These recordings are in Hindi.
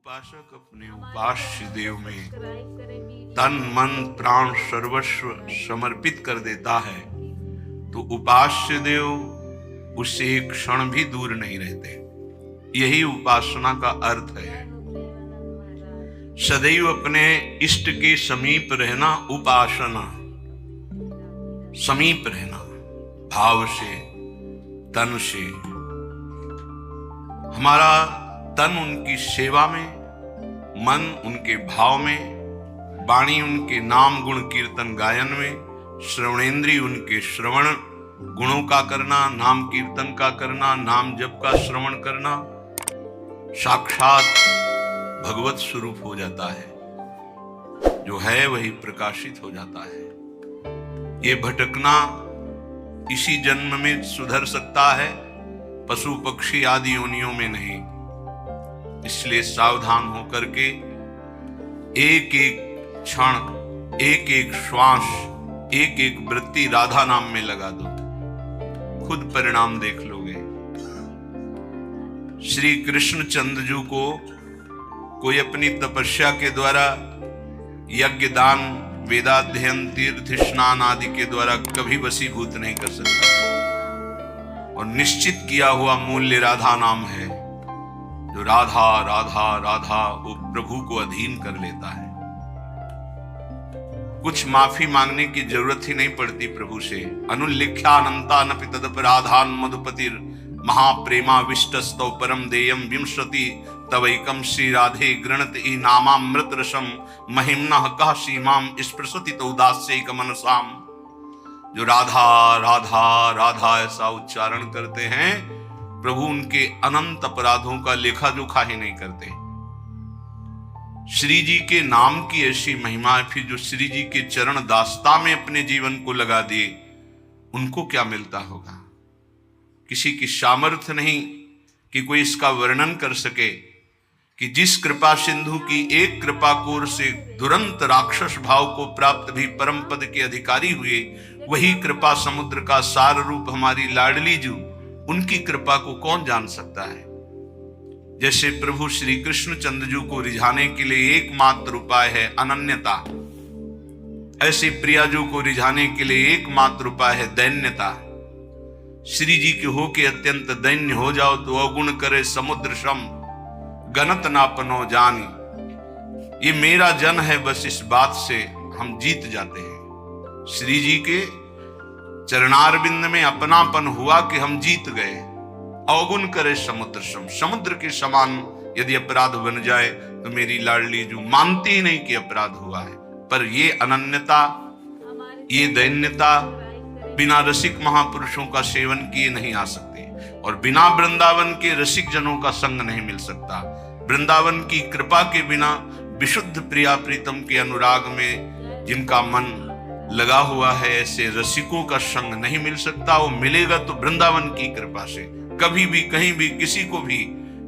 उपासक अपने उपास्य देव में तन मन प्राण सर्वस्व समर्पित कर देता है तो उपास्य देव उससे एक क्षण भी दूर नहीं रहते। यही उपासना का अर्थ है। सदैव अपने इष्ट के समीप रहना उपासना, समीप रहना भाव से, तन से। हमारा तन उनकी सेवा में, मन उनके भाव में, वाणी उनके नाम गुण कीर्तन गायन में, श्रवणेंद्रिय उनके श्रवण गुणों का करना, नाम कीर्तन का करना, नाम जप का श्रवण करना, साक्षात भगवत स्वरूप हो जाता है। जो है वही प्रकाशित हो जाता है। ये भटकना इसी जन्म में सुधर सकता है, पशु पक्षी आदि योनियों में नहीं। इसलिए सावधान होकर के एक एक क्षण, एक एक श्वास, एक एक वृत्ति राधा नाम में लगा दो, खुद परिणाम देख लोगे। श्री कृष्ण चंद्रजू को कोई अपनी तपस्या के द्वारा यज्ञ दान वेदाध्ययन तीर्थ स्नान आदि के द्वारा कभी वशीभूत नहीं कर सकता। और निश्चित किया हुआ मूल्य राधा नाम है। जो राधा राधा राधा वो प्रभु को अधीन कर लेता है। कुछ माफी मांगने की जरूरत ही नहीं पड़ती प्रभु से। अनुल्लिख्या अनंता नपि तदपराधान मधुपतिर महाप्रेमा विष्टस्तौ परम देयम विंशति तवैकम श्री राधे गृणत ई नामामृत रसम महिम्नः कह सीमाम स्पृशति तो उदास्यैक मनसाम। जो राधा राधा राधा ऐसा उच्चारण करते हैं, प्रभु उनके अनंत अपराधों का लेखा जोखा ही नहीं करते। श्री जी के नाम की ऐसी महिमा है। फिर जो श्री जी के चरण दास्ता में अपने जीवन को लगा दिए, उनको क्या मिलता होगा? किसी की सामर्थ्य नहीं कि कोई इसका वर्णन कर सके कि जिस कृपा सिंधु की एक कृपा कोर से दुरंत राक्षस भाव को प्राप्त भी परम पद के अधिकारी हुए, वही कृपा समुद्र का सार रूप हमारी लाडली जू, उनकी कृपा को कौन जान सकता है। जैसे प्रभु श्री कृष्ण चंद्रजू को रिझाने के लिए एकमात्र उपाय है अनन्यता, ऐसे प्रियाजू को रिझाने के लिए एकमात्र उपाय है दैन्यता। श्री जी के होके अत्यंत दैन्य हो जाओ तो अवगुण करे समुद्र सम गणत नापनो जानी। ये मेरा जन है, बस इस बात से हम जीत जाते हैं। श्री जी के चरणारविंद में अपनापन हुआ कि हम जीत गए। अवगुण करे समुद्र सम, समुद्र के समान यदि अपराध बन जाए तो मेरी लाडली जो मानती ही नहीं कि अपराध हुआ है। पर ये अनन्यता, ये दैन्यता बिना रसिक महापुरुषों का सेवन किए नहीं आ सकती। और बिना वृंदावन के रसिक जनों का संग नहीं मिल सकता। वृंदावन की कृपा के बिना विशुद्ध प्रिया प्रीतम के अनुराग में जिनका मन लगा हुआ है, ऐसे रसिकों का संग नहीं मिल सकता। वो मिलेगा तो वृंदावन की कृपा से। कभी भी कहीं भी किसी को भी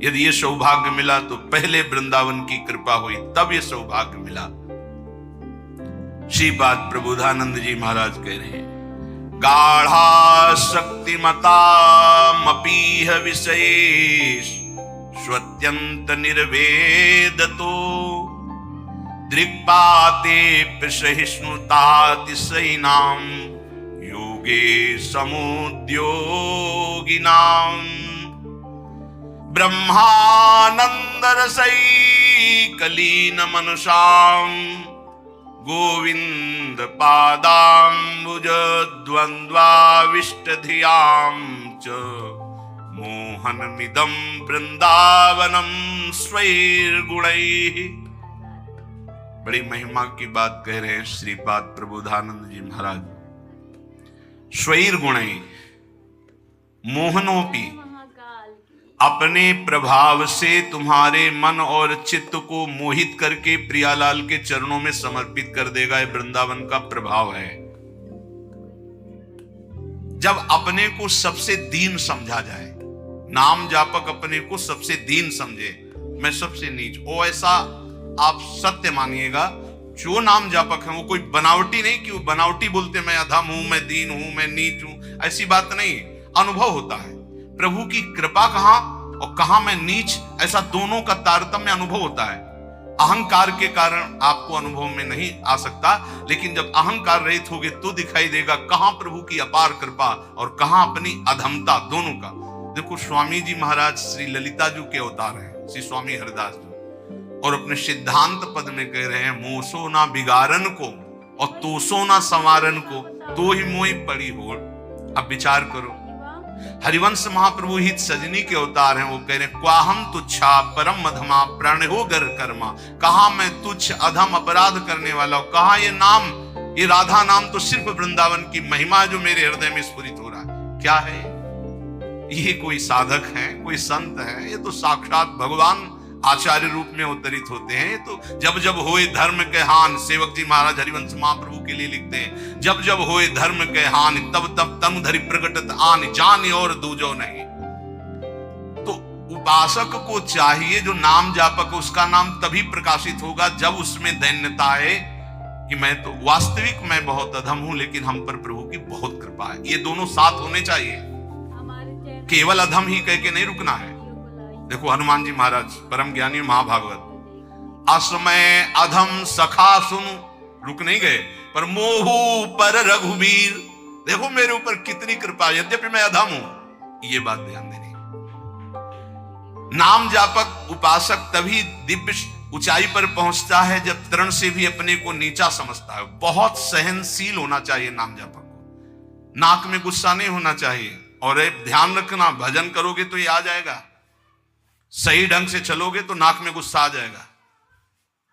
यदि ये सौभाग्य मिला तो पहले वृंदावन की कृपा हुई, तब ये सौभाग्य मिला। श्रीपाद प्रबोधानंद जी महाराज कह रहे हैं, गाढ़ा शक्तिमतामपीह विशेष स्वत्यंत निर्वेदतो दृक्पाते सहिष्णुतातिशयिनां योगे समुद्योगिनां ब्रह्मानंदरसैकलीन मनुषां गोविंद पादाम्बुज द्वंद्वाविष्टधियां च मोहनमिदं वृंदावनं स्वैर्गुणैः। बड़ी महिमा की बात कह रहे हैं श्रीपाद प्रबोधानंद जी महाराज। स्वैर्गुणैः मोहनोपि, अपने प्रभाव से तुम्हारे मन और चित्त को मोहित करके प्रियालाल के चरणों में समर्पित कर देगा। ये वृंदावन का प्रभाव है। जब अपने को सबसे दीन समझा जाए, नाम जापक अपने को सबसे दीन समझे, मैं सबसे नीच, ओ ऐसा आप सत्य मानिएगा। जो नाम जापक है वो कोई बनावटी नहीं कि वो बनावटी बोलते मैं अधम हूं, मैं दीन हूं, मैं नीच हूं, ऐसी बात नहीं। अनुभव होता है। प्रभु की कृपा कहां? और कहां मैं नीच, ऐसा दोनों का तारतम्य अनुभव होता है। अहंकार के कारण आपको अनुभव में नहीं आ सकता, लेकिन जब अहंकार रहित होगे तो दिखाई देगा कहां प्रभु की अपार कृपा और कहां अपनी अधमता, दोनों का। देखो स्वामी जी महाराज श्री ललिता जी के अवतार हैं, श्री स्वामी हरिदास जी, और अपने सिद्धांत पद में कह रहे हैं, मोसो ना बिगारन को और तोसो ना संवारन को, तो ही मोई पड़ी हो। अब विचार करो, हरिवंश महाप्रभु हित सजनी के अवतार हैं, वो कह रहे हैं, क्वाहम तुच्छा परम अधमा प्राण हो गर कर्मा, कहा मैं तुच्छ अधम अपराध करने वाला हूं, कहा ये नाम, ये राधा नाम तो सिर्फ वृंदावन की महिमा जो मेरे हृदय में स्फुरित हो रहा है। क्या है ये? कोई साधक है, कोई संत है? ये तो साक्षात भगवान आचार्य रूप में अवतरित होते हैं। तो जब जब होए धर्म के हान, सेवक जी महाराज हरिवंश महाप्रभु के लिए लिखते हैं, जब जब होए धर्म के हान, तब तब तनु धरि प्रकटत आन, जान और दूजो नहीं। तो उपासक को चाहिए, जो नाम जापक, उसका नाम तभी प्रकाशित होगा जब उसमें दैन्यता है कि मैं तो वास्तविक मैं बहुत अधम हूं, लेकिन हम पर प्रभु की बहुत कृपा है। ये दोनों साथ होने चाहिए, केवल अधम ही कह के नहीं रुकना है। देखो हनुमान जी महाराज परम ज्ञानी महाभागवत, असमय अधम सखा सुनु, रुक नहीं गए, पर मोहू पर रघुवीर, देखो मेरे ऊपर कितनी कृपा, यद्यपि मैं अधम हूं। ये बात ध्यान देनी। नाम जापक उपासक तभी दिव्य ऊंचाई पर पहुंचता है जब तरण से भी अपने को नीचा समझता है। बहुत सहनशील होना चाहिए नाम जापक को, नाक में गुस्सा नहीं होना चाहिए। और ध्यान रखना, भजन करोगे तो ये आ जाएगा, सही ढंग से चलोगे तो नाक में गुस्सा आ जाएगा,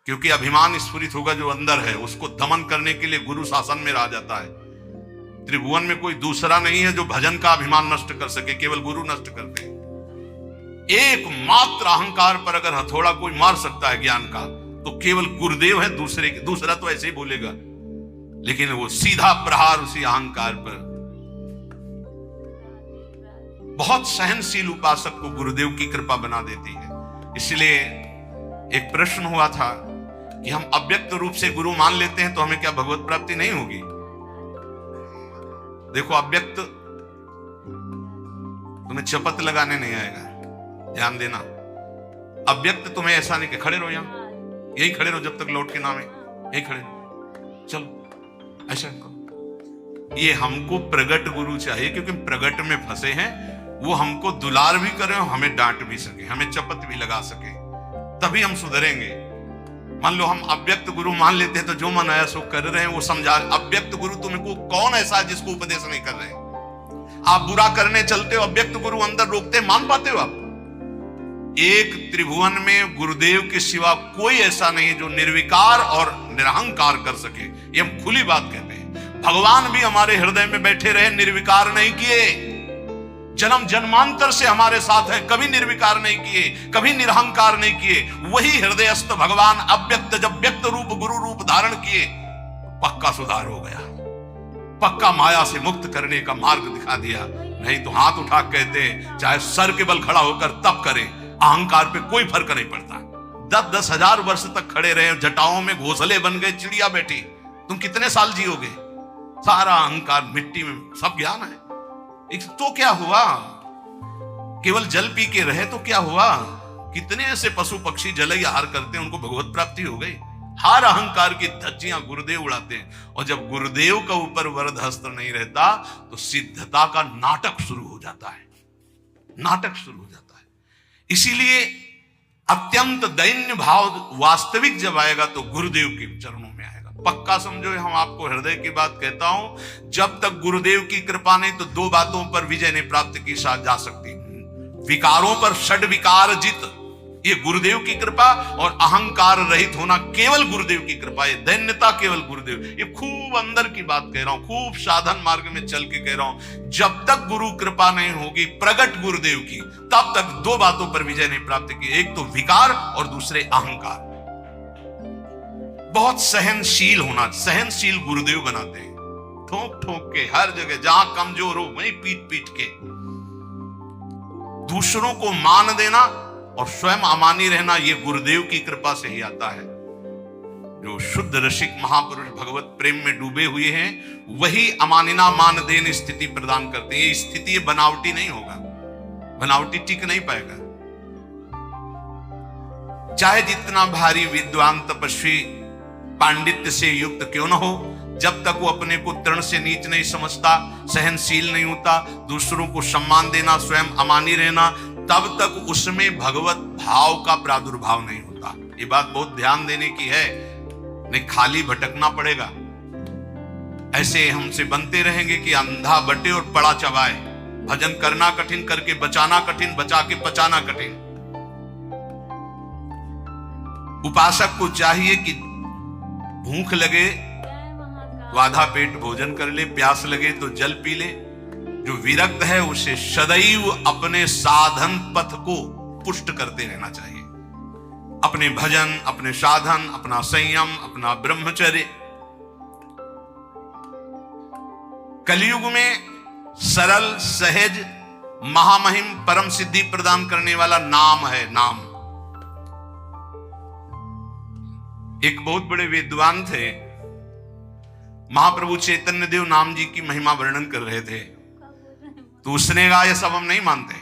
क्योंकि अभिमान स्फुरित होगा जो अंदर है, उसको दमन करने के लिए गुरु शासन में रह जाता है। त्रिभुवन में कोई दूसरा नहीं है जो भजन का अभिमान नष्ट कर सके, केवल गुरु नष्ट करते हैं। एकमात्र अहंकार पर अगर हथौड़ा कोई मार सकता है ज्ञान का, तो केवल गुरुदेव है, दूसरा तो ऐसे ही बोलेगा, लेकिन वो सीधा प्रहार उसी अहंकार पर। बहुत सहनशील उपासक को गुरुदेव की कृपा बना देती है। इसलिए एक प्रश्न हुआ था कि हम अव्यक्त रूप से गुरु मान लेते हैं तो हमें क्या भगवत प्राप्ति नहीं होगी? देखो अव्यक्त तुम्हें चपत लगाने नहीं आएगा, ध्यान देना। अव्यक्त तुम्हें ऐसा नहीं कि खड़े रहो, यहां यही खड़े रहो जब तक लौट के नाम है, यही खड़े रहो, चलो ऐसा करो। ये हमको प्रगट गुरु चाहिए, क्योंकि प्रगट में फंसे हैं। वो हमको दुलार भी करे, हमें डांट भी सके, हमें चपत भी लगा सके, तभी हम सुधरेंगे। मान लो हम अव्यक्त गुरु मान लेते हैं तो जो मन आया सो कर रहे हैं, वो समझा। अव्यक्त गुरु तुमको कौन ऐसा है जिसको उपदेश नहीं कर रहे? आप बुरा करने चलते हो, अव्यक्त गुरु अंदर रोकते, मान पाते हो आप? एक त्रिभुवन में गुरुदेव के सिवा कोई ऐसा नहीं जो निर्विकार और निरहंकार कर सके। ये हम खुली बात कहते हैं। भगवान भी हमारे हृदय में बैठे रहे, निर्विकार नहीं किए। जन्म जन्मांतर से हमारे साथ है, कभी निर्विकार नहीं किए, कभी निरहंकार नहीं किए। वही हृदयस्थ भगवान अव्यक्त जब व्यक्त रूप गुरु रूप धारण किए, पक्का सुधार हो गया, पक्का माया से मुक्त करने का मार्ग दिखा दिया। नहीं तो हाथ उठा कहते चाहे सर के बल खड़ा होकर तप करें, अहंकार पे कोई फर्क नहीं पड़ता। 10-10 हजार वर्ष तक खड़े रहे, जटाओं में घोंसले बन गए, चिड़िया बैठी, तुम कितने साल जियोगे? सारा अहंकार मिट्टी में, सब ज्ञान है। तो क्या हुआ? केवल जल पी के रहे तो क्या हुआ? कितने ऐसे पशु पक्षी जल आहार करते हैं, उनको भगवत प्राप्ति हो गई। हर अहंकार की धज्जियां गुरुदेव उड़ाते हैं। और जब गुरुदेव का ऊपर वरद हस्त नहीं रहता तो सिद्धता का नाटक शुरू हो जाता है, नाटक शुरू हो जाता है। इसीलिए अत्यंत दैन्य भाव वास्तविक जब आएगा तो गुरुदेव के चरणों में आएगा। पक्का समझो, हम आपको हृदय की बात कहता हूं, जब तक गुरुदेव की कृपा नहीं तो दो बातों पर विजय नहीं प्राप्त की जा सकती। विकारों पर षड विकार जित, ये गुरुदेव की कृपा, और अहंकार रहित होना केवल गुरुदेव की कृपा, ये दैन्यता केवल गुरुदेव। ये खूब अंदर की बात कह रहा हूं, खूब साधन मार्ग में चल के कह रहा हूं। जब तक गुरु कृपा नहीं होगी प्रगट गुरुदेव की, तब तक दो बातों पर विजय नहीं प्राप्त की, एक तो विकार और दूसरे अहंकार। बहुत सहनशील होना, सहनशील गुरुदेव बनाते हैं, ठोक ठोक के हर जगह, जहां कमजोर हो वहीं पीट पीट के। दूसरों को मान देना और स्वयं अमानी रहना, यह गुरुदेव की कृपा से ही आता है। जो शुद्ध रसिक महापुरुष भगवत प्रेम में डूबे हुए हैं, वही अमानिना मान देन स्थिति प्रदान करते हैं। ये स्थिति बनावटी नहीं होगा, बनावटी टिक नहीं पाएगा। चाहे जितना भारी विद्वान तपस्वी पांडित्य से युक्त क्यों न हो, जब तक वो अपने को तृण से नीच नहीं समझता, सहनशील नहीं होता, दूसरों को सम्मान देना, स्वयं अमानी रहना, तब तक उसमें भगवत भाव का प्रादुर्भाव नहीं होता। ये बात बहुत ध्यान देने की है, नहीं खाली भटकना पड़ेगा। ऐसे हमसे बनते रहेंगे कि अंधा बटे और पड़ा चबाए, भजन करना कठिन, करके बचाना कठिन, बचा के पचाना कठिन। उपासक को चाहिए कि भूख लगे तो आधा पेट भोजन कर ले, प्यास लगे तो जल पी ले। जो विरक्त है उसे सदैव अपने साधन पथ को पुष्ट करते रहना चाहिए, अपने भजन, अपने साधन, अपना संयम, अपना ब्रह्मचर्य। कलयुग में सरल, सहज, महामहिम, परम सिद्धि प्रदान करने वाला नाम है, नाम। एक बहुत बड़े विद्वान थे, महाप्रभु चैतन्य देव नाम जी की महिमा वर्णन कर रहे थे, तो उसने कहा ये सब हम नहीं मानते,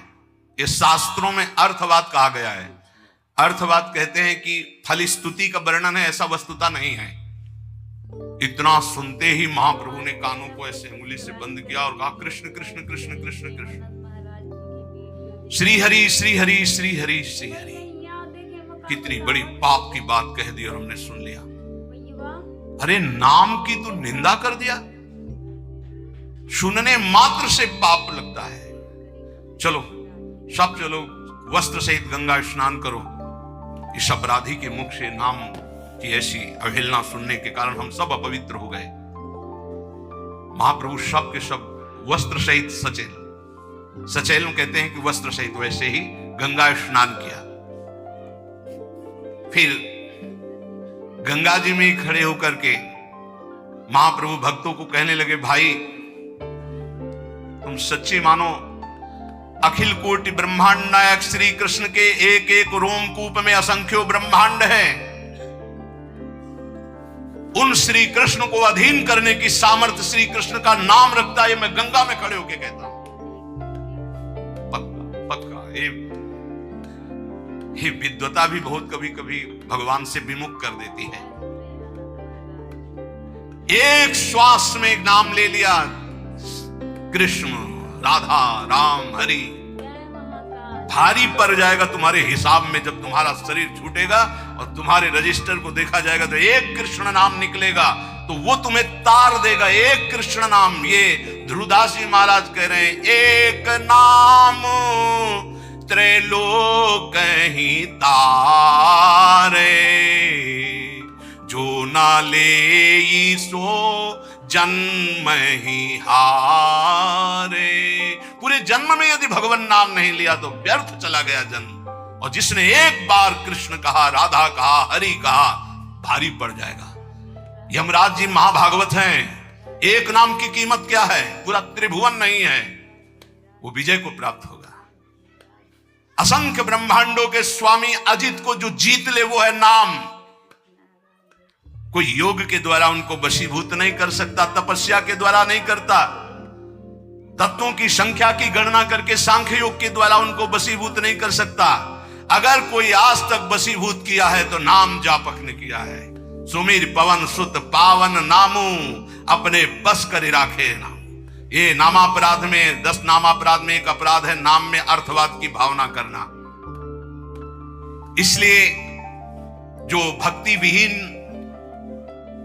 ये शास्त्रों में अर्थवाद कहा गया है। अर्थवाद कहते हैं कि फल स्तुति का वर्णन है, ऐसा वस्तुता नहीं है। इतना सुनते ही महाप्रभु ने कानों को ऐसे उंगली से बंद किया और कहा कृष्ण कृष्ण कृष्ण कृष्ण कृष्ण, श्री हरि श्री हरि श्री हरि श्री हरि। कितनी बड़ी पाप की बात कह दी और हमने सुन लिया। अरे नाम की तो निंदा कर दिया, सुनने मात्र से पाप लगता है। चलो सब चलो, वस्त्र सहित गंगा स्नान करो। इस अपराधी के मुख से नाम की ऐसी अवहेलना सुनने के कारण हम सब अपवित्र हो गए। महाप्रभु सब के सब वस्त्र सहित सचेल, सचेल कहते हैं कि वस्त्र सहित, वैसे ही गंगा स्नान किया। फिर गंगा जी में ही खड़े होकर के महाप्रभु भक्तों को कहने लगे, भाई तुम सच्चे मानो, अखिल कोटि ब्रह्मांड नायक श्री कृष्ण के एक एक रोमकूप में असंख्यों ब्रह्मांड है। उन श्री कृष्ण को अधीन करने की सामर्थ्य श्री कृष्ण का नाम रखता है, मैं गंगा में खड़े होकर कहता हूं। पक्का पक्का। ये विद्वता भी बहुत कभी कभी भगवान से विमुख कर देती है। एक श्वास में एक नाम ले लिया, कृष्ण, राधा, राम, हरि। भारी पड़ जाएगा तुम्हारे हिसाब में, जब तुम्हारा शरीर छूटेगा और तुम्हारे रजिस्टर को देखा जाएगा तो एक कृष्ण नाम निकलेगा, तो वो तुम्हें तार देगा। एक कृष्ण नाम, ये ध्रुवदास जी महाराज कह रहे हैं, एक नाम त्रैलोक ही तारे, जो ना ले सो जन्म ही हारे। पूरे जन्म में यदि भगवान नाम नहीं लिया तो व्यर्थ चला गया जन्म। और जिसने एक बार कृष्ण कहा, राधा कहा, हरि कहा, भारी पड़ जाएगा। यमराज जी महाभागवत हैं, एक नाम की कीमत क्या है, पूरा त्रिभुवन नहीं है, वो विजय को प्राप्त होगा। असंख्य ब्रह्मांडों के स्वामी अजित को जो जीत ले वो है नाम। कोई योग के द्वारा उनको वशीभूत नहीं कर सकता, तपस्या के द्वारा नहीं करता, तत्वों की संख्या की गणना करके सांख्य योग के द्वारा उनको वशीभूत नहीं कर सकता। अगर कोई आज तक वशीभूत किया है तो नाम जापक ने किया है। सुमीर पवन सुत पावन नामू, अपने बस कर राखे नाम। ये नामापराध में, 10 नामापराध में एक अपराध है नाम में अर्थवाद की भावना करना। इसलिए जो भक्ति विहीन,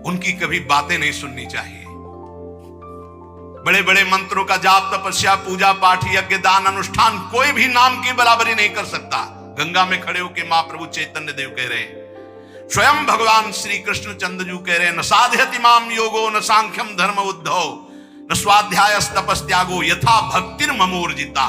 उनकी कभी बातें नहीं सुननी चाहिए। बड़े बड़े मंत्रों का जाप, तपस्या, पूजा पाठ, यज्ञ, दान, अनुष्ठान, कोई भी नाम की बराबरी नहीं कर सकता। गंगा में खड़े होकर महाप्रभु चैतन्य देव कह रहे, स्वयं भगवान श्री कृष्ण चंद्रजू कह रहे, न साध्यति माम योगो न सांख्यम धर्म उद्धव न स्वाध्याय तपस्त्यागो यथा भक्तिर ममोर्जिता।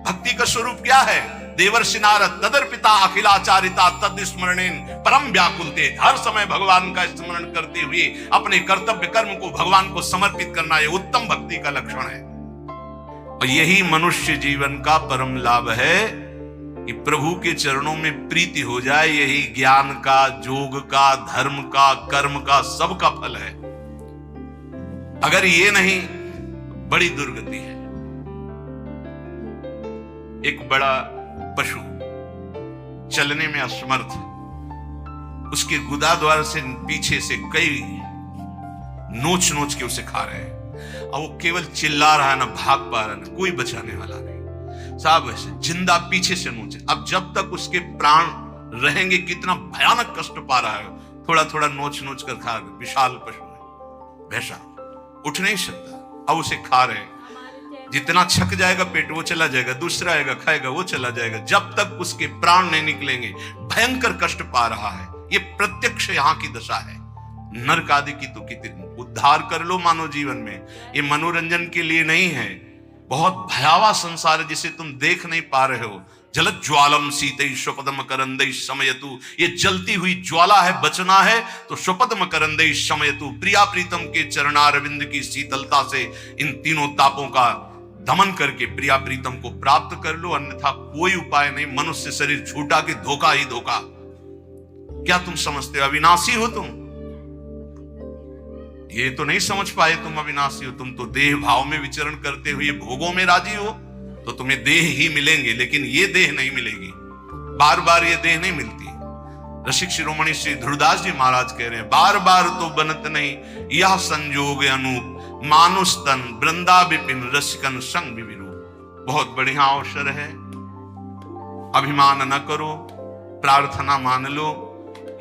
भक्ति का स्वरूप क्या है? देवर्षि नारद तदर्पिता अखिलाचारिता तद स्मरणेन परम व्याकुलते। हर समय भगवान का स्मरण करते हुए अपने कर्तव्य कर्म को भगवान को समर्पित करना, यह उत्तम भक्ति का लक्षण है। और यही मनुष्य जीवन का परम लाभ है कि प्रभु के चरणों में प्रीति हो जाए। यही ज्ञान का, योग का, धर्म का, कर्म का, सबका फल है। अगर ये नहीं, बड़ी दुर्गति है। एक बड़ा पशु चलने में असमर्थ, उसके गुदा द्वार से पीछे से कई नोच नोच के उसे खा रहे हैं, और वो केवल चिल्ला रहा है, ना भाग पा रहा, ना कोई बचाने वाला नहीं। साहब ऐसे जिंदा पीछे से नोचे। अब जब तक उसके प्राण रहेंगे, कितना भयानक कष्ट पा रहा है, थोड़ा थोड़ा नोच नोच कर खा रहे। विशाल पशु है, भैंसा उठ नहीं सकता, अब उसे खा रहे। जितना छक जाएगा पेट वो चला जाएगा, दूसरा आएगा खाएगा वो चला जाएगा, जब तक उसके प्राण नहीं निकलेंगे। भयंकर कष्ट पा रहा है। ये प्रत्यक्ष यहाँ की दशा है। नरक आदि की तो कितनी उद्धार कर लो मानव जीवन में, ये मनोरंजन के लिए नहीं है। बहुत भयावह संसार है जिसे तुम देख नहीं पा रहे हो। जलत ज्वालम सीतै स्वपद मकरंदै शमयतु, ये जलती हुई ज्वाला है, बचना है तो स्वपद मकरंदै शमयतु, प्रिया प्रीतम के चरणारविंद की शीतलता से इन तीनों तापों का दमन करके प्रिया प्रीतम को प्राप्त कर लो, अन्यथा कोई उपाय नहीं। मनुष्य शरीर छूटा कि धोखा ही धोखा। क्या तुम समझते हो अविनाशी हो तुम? ये तो नहीं समझ पाए तुम अविनाशी हो। तुम तो देह भाव में विचरण करते हुए भोगों में राजी हो, तो तुम्हें देह ही मिलेंगे, लेकिन ये देह नहीं मिलेगी। बार बार ये देह नहीं मिलती। रसिक शिरोमणि श्री ध्रुवदास जी महाराज कह रहे हैं, बार बार तो बनत नहीं यह संजोग अनूप, मानुष तन वृंदा विपिन रसिकन संग विविरू। बहुत बढ़िया अवसर है, अभिमान न करो, प्रार्थना मान लो।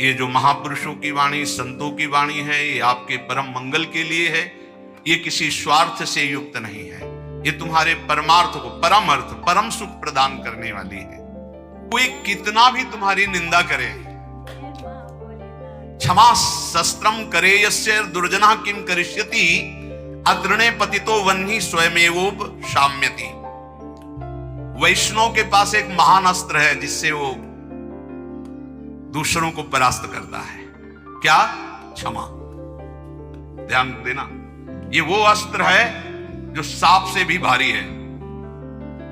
ये जो महापुरुषों की वाणी, संतों की वाणी है, ये आपके परम मंगल के लिए है। ये किसी स्वार्थ से युक्त नहीं है, ये तुम्हारे परमार्थ को, परम अर्थ, परम सुख प्रदान करने वाली है। कोई कितना भी तुम्हारी निंदा करे, क्षमा शस्त्रम करे यस्य दुर्जना किम करिष्यति, अतृणे पतितो वह्नि स्वयमेवोप शाम्यति। वैष्णव के पास एक महान अस्त्र है जिससे वो दूसरों को परास्त करता है। क्या? क्षमा। ध्यान देना, ये वो अस्त्र है जो सांप से भी भारी है।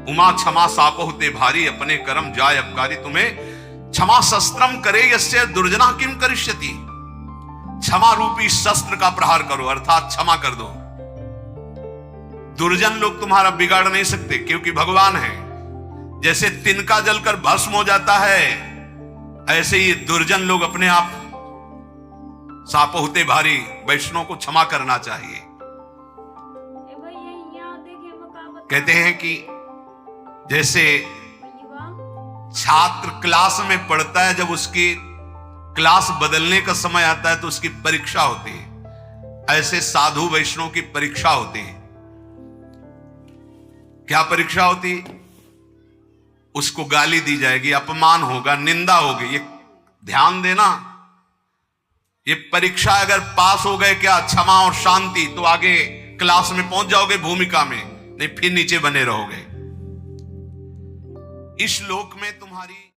उमा क्षमा साप होते भारी, अपने कर्म जाय अपकारी तुम्हें। क्षमा शस्त्रम करे यस्य दुर्जना किम करिष्यति, क्षमा रूपी शस्त्र का प्रहार करो, अर्थात क्षमा कर दो। दुर्जन लोग तुम्हारा बिगाड़ नहीं सकते, क्योंकि भगवान है। जैसे तिनका जलकर भस्म हो जाता है, ऐसे ही दुर्जन लोग अपने आप सांप होते भारी। वैष्णव को क्षमा करना चाहिए। कहते हैं कि जैसे छात्र क्लास में पढ़ता है, जब उसकी क्लास बदलने का समय आता है तो उसकी परीक्षा होती है, ऐसे साधु वैष्णव की परीक्षा होती है। क्या परीक्षा होती? उसको गाली दी जाएगी, अपमान होगा, निंदा होगी। ये ध्यान देना, ये परीक्षा अगर पास हो गए क्या, क्षमा और शांति, तो आगे क्लास में पहुंच जाओगे भूमिका में, नहीं फिर नीचे बने रहोगे। इस लोक में तुम्हारी